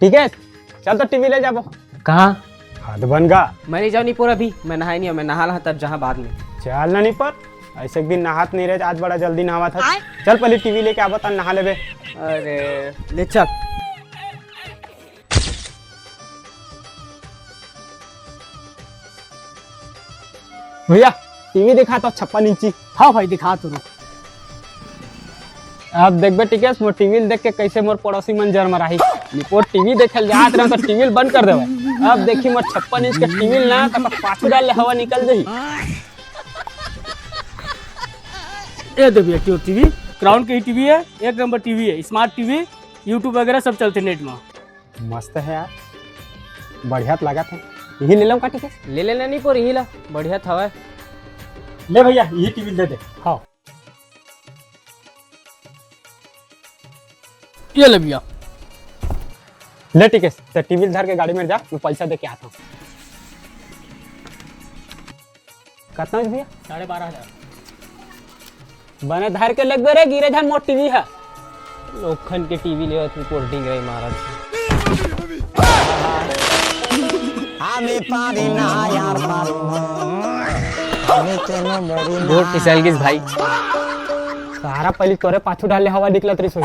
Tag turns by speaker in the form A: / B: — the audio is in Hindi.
A: ठीक है चल तो टीवी ले जाबो।
B: कहाँ?
A: हाथ बन गा।
B: मैं नहीं जाऊँ नहीं पूरा अभी, मैं नहाई नहीं, मैं नहा रहा तब जहाँ बाद में।
A: चल ना नहीं पर ऐसे एक दिन नहात नहीं रहे, आज बड़ा जल्दी नहावा था। चल पहले टीवी लेके आवा तब नहा लेबे।
B: अरे ले चल।
A: भैया टीवी दिखा तो 56 इंची।
B: हाँ भाई दिखा तू।
A: अब देखबे ठीक है, मोर टीवी देख के कैसे मोर पड़ोसी मन जर मराही। निपोर टीवी देखल जात रहे तो टीवी बंद कर देवे। अब देखी मोर 56 इंच का टीवी ना तो पाछू डाल ले हवा निकल जाही।
B: ये दे भैया क्यों टीवी, क्राउन की टीवी है, एक नंबर टीवी है, स्मार्ट टीवी, यूट्यूब वगैरह सब चलते नेट में।
A: मस्त है यार, बढ़िया लगा था। यही ले लो का ठीक है?
B: ले लेना नहीं पर यही ला बढ़िया था।
A: ले भैया यही टीवी दे दे। हाँ
B: ये ले भैया।
A: ले ठीक है, तो टीवी धर के गाड़ी में जा, मैं पैसा दे के आता हूँ। कितना भैया?
B: 12,500।
A: बने धर के लग रे, गिरे जान मोट टीवी है।
B: लोखन के टीवी ले तू कोल्डिंग रही महाराज।
C: हमें पानी ना यार हमें तेनो मोरी
B: बहुत टिसल गिस भाई।
A: सारा पहले तोरे पाछू डाले हवा निकलत रही सोई।